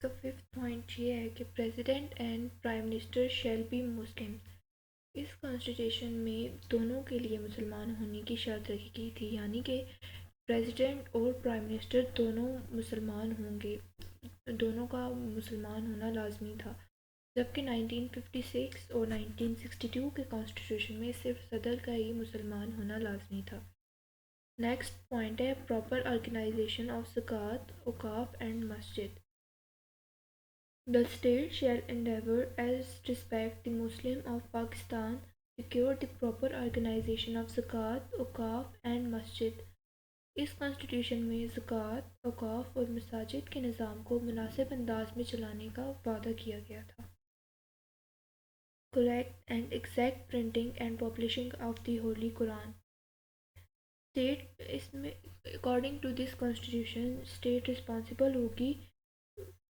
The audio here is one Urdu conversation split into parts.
کا ففتھ پوائنٹ یہ ہے کہ president and prime minister shall be Muslim. اس کانسٹیٹیوشن میں دونوں کے لیے مسلمان ہونے کی شرط رکھی گئی تھی، یعنی کہ پریزیڈنٹ اور پرائم منسٹر دونوں مسلمان ہوں گے، دونوں کا مسلمان ہونا لازمی تھا. جبکہ 1956 اور 1962 کے کانسٹیٹیوشن میں صرف صدر کا ہی مسلمان ہونا لازمی تھا. نیکسٹ پوائنٹ ہے پراپر آرگنائزیشن آف زکوٰۃ، اوقاف and Masjid. The state shall endeavour as respect the Muslim of Pakistan secure the proper organization of زکوٰۃ، اوقاف اینڈ مسجد. اس کانسٹیٹیوشن میں زکوٰۃ، اوقاف اور مساجد کے نظام کو مناسب انداز میں چلانے کا وعدہ کیا گیا تھا. Correct and exact printing and publishing of the holy Quran. State اس میں according to this constitution state responsible ہوگی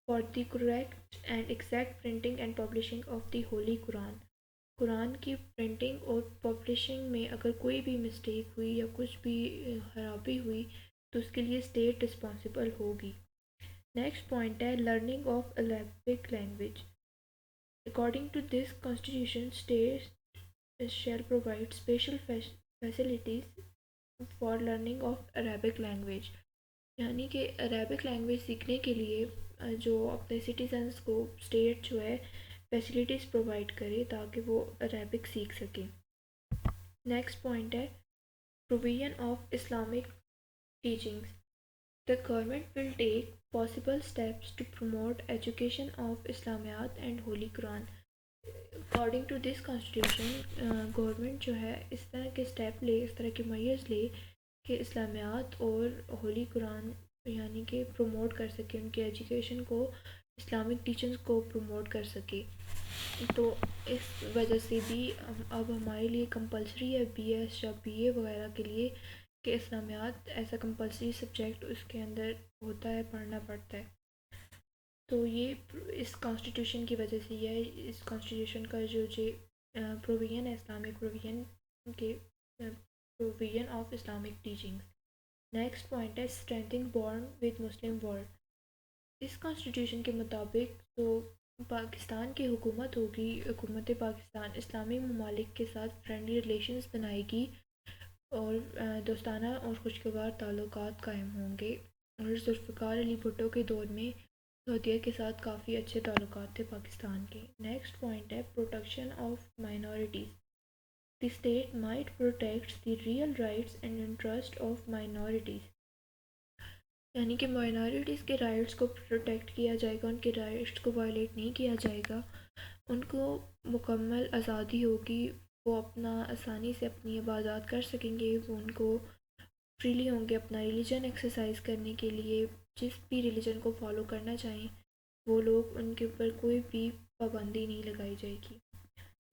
for the correct and exact printing and publishing of the holy Quran. Quran کی پرنٹنگ اور پبلشنگ میں اگر کوئی بھی مسٹیک ہوئی یا کچھ بھی خرابی ہوئی تو اس کے لیے اسٹیٹ رسپانسبل ہوگی. نیکسٹ پوائنٹ ہے learning of Arabic language. According to this constitution state shall provide special facilities for learning of Arabic language, یعنی کہ عربک لینگویج سیکھنے کے لیے جو اپنے سٹیزنس کو اسٹیٹ جو ہے فیسلٹیز پرووائڈ کرے تاکہ وہ عربک سیکھ سکیں. نیکسٹ پوائنٹ ہے provision of Islamic teachings. The government will take possible steps to promote education of Islamiyat and Holy Quran. According to this constitution, government جو ہے اس طرح کے اسٹیپ لے، اس طرح کے میئرز لے کہ اسلامیات اور ہولی قرآن یعنی کہ پروموٹ کر سکے، ان کے ایجوکیشن کو، اسلامک ٹیچنگس کو پروموٹ کر سکے. تو اس وجہ سے بھی اب ہمارے لیے کمپلسری ہے بی ایس یا بی اے وغیرہ کے لیے کہ اسلامیات ایسا کمپلسری سبجیکٹ اس کے اندر ہوتا ہے، پڑھنا پڑتا ہے. تو یہ اس کانسٹیٹیوشن کی وجہ سے یہ اس کانسٹیٹیوشن کا جو پروویژن ہے اسلامک پروویژن کے provision of Islamic teaching. Next point ہے strengthening bond with Muslim world. اس کانسٹیٹیوشن کے مطابق تو پاکستان کی حکومت ہوگی، حکومت پاکستان اسلامی ممالک کے ساتھ فرینڈلی ریلیشنز بنائے گی اور دوستانہ اور خوشگوار تعلقات قائم ہوں گے. اور ذوالفقار علی بھٹو کے دور میں سعودیہ کے ساتھ کافی اچھے تعلقات تھے پاکستان کے. نیکسٹ پوائنٹ ہے protection of minorities. The state might protect the real rights and interest of minorities, یعنی کہ مائنورٹیز کے رائٹس کو پروٹیکٹ کیا جائے گا، ان کے رائٹس کو وائلیٹ نہیں کیا جائے گا، ان کو مکمل آزادی ہوگی، وہ اپنا آسانی سے اپنی عبادات کر سکیں گے، وہ ان کو فریلی ہوں گے اپنا ریلیجن ایکسرسائز کرنے کے لیے، جس بھی ریلیجن کو فالو کرنا چاہیں وہ لوگ، ان کے اوپر کوئی بھی پابندی نہیں لگائی جائے گی.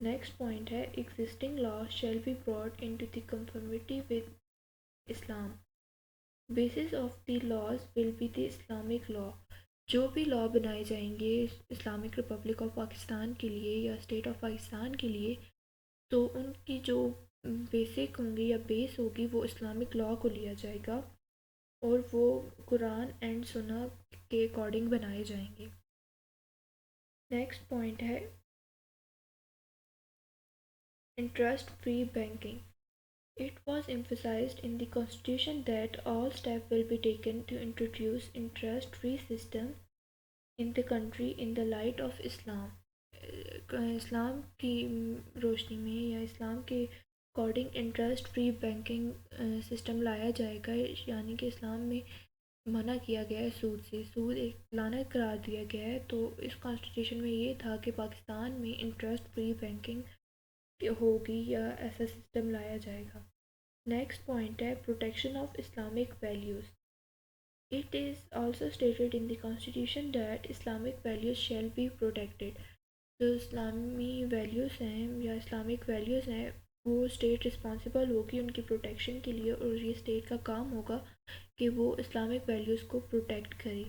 نیکسٹ پوائنٹ ہے existing law shall be brought into the conformity with Islam. Basis of the laws will be the Islamic law. جو بھی لا بنائے جائیں گے اسلامک ریپبلک آف پاکستان کے لیے یا اسٹیٹ آف پاکستان کے لیے تو ان کی جو بیسک ہوں گی یا بیس ہوگی وہ اسلامک لا کو لیا جائے گا اور وہ قرآن اینڈ سنت کے اکارڈنگ بنائے جائیں گے. نیکسٹ پوائنٹ ہے interest free banking. It was emphasized in the constitution that all steps will be taken to introduce interest-free system in the country in the light of Islam. اسلام کی روشنی میں یا اسلام کے according interest free banking system لایا جائے گا، یعنی کہ اسلام میں منع کیا گیا ہے سود سے، سود ایک لعنت قرار دیا گیا ہے. تو اس کانسٹیٹیوشن میں یہ تھا کہ پاکستان میں انٹرسٹ فری بینکنگ ہوگی یا ایسا سسٹم لایا جائے گا. نیکسٹ پوائنٹ ہے protection of Islamic values. It is also stated in the constitution that Islamic values shall be protected. جو اسلامی ویلیوز ہیں یا اسلامک ویلیوز ہیں وہ اسٹیٹ رسپانسبل ہوگی ان کی پروٹیکشن کے لیے، اور یہ اسٹیٹ کا کام ہوگا کہ وہ اسلامک ویلیوز کو پروٹیکٹ کرے.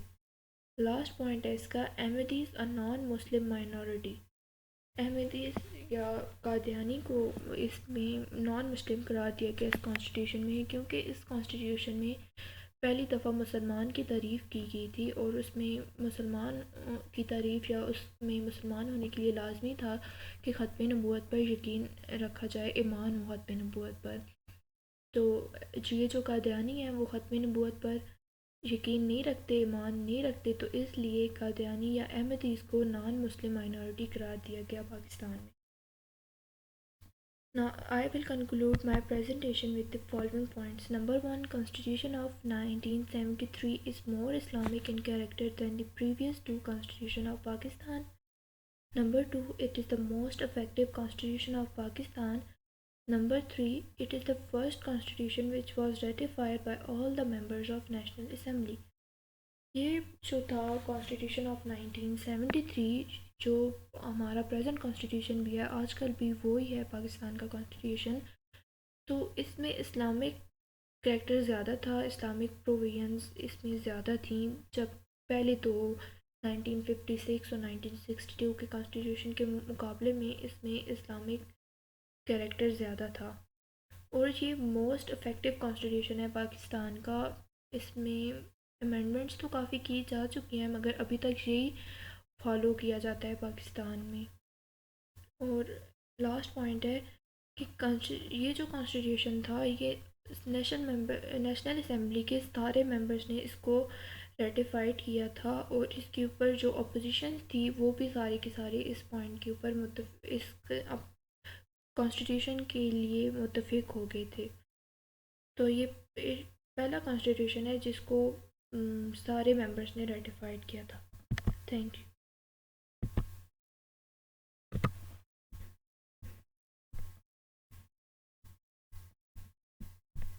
لاسٹ پوائنٹ ہے اس کا احمدیز اے نان مسلم مائنورٹی. احمدیز یا قادیانی کو اس میں نان مسلم قرار دیا گیا اس کانسٹیٹیوشن میں، کیونکہ اس کانسٹیٹیوشن میں پہلی دفعہ مسلمان کی تعریف کی گئی تھی، اور اس میں مسلمان کی تعریف یا اس میں مسلمان ہونے کے لیے لازمی تھا کہ ختم نبوت پر یقین رکھا جائے، ایمان ہو ختم نبوت پر۔ تو یہ جو قادیانی ہیں وہ ختم نبوت پر یقین نہیں رکھتے، ایمان نہیں رکھتے، تو اس لیے قادیانی یا احمدیز کو نان مسلم مائنورٹی قرار دیا گیا پاکستان میں۔ Now, I will conclude my presentation with the following points. Number one, Constitution of 1973 is more Islamic in character than the previous two Constitution of Pakistan. Number two, it is the most effective Constitution of Pakistan. Number three, it is the first Constitution which was ratified by all the members of National Assembly. یہ جو تھا کانسٹیٹیوشن آف 1973، جو ہمارا پریزنٹ کانسٹیٹیوشن بھی ہے آج کل بھی وہی ہے پاکستان کا کانسٹیٹیوشن، تو اس میں اسلامک کریکٹر زیادہ تھا، اسلامک پروویژنز اس میں زیادہ تھیں، جب پہلے تو 1956 اور 1962 کے کانسٹیٹیوشن کے مقابلے میں اس میں اسلامک کریکٹر زیادہ تھا۔ اور یہ موسٹ افیکٹو کانسٹیٹیوشن ہے پاکستان کا، اس میں امینڈمنٹس تو کافی کی جا چکی ہیں مگر ابھی تک یہی فالو کیا جاتا ہے پاکستان میں۔ اور لاسٹ پوائنٹ ہے کہ یہ جو کانسٹیٹیوشن تھا یہ نیشنل اسمبلی کے سارے ممبرس نے اس کو ریٹیفائڈ کیا تھا، اور اس کے اوپر جو اپوزیشن تھی وہ بھی سارے کے سارے اس پوائنٹ کے اوپر اس کانسٹیٹیوشن کے لیے متفق ہو گئے تھے۔ تو یہ پہلا کانسٹیٹیوشن ہے جس کو سارے ممبرس نے ریٹیفائڈ کیا تھا۔ Thank you.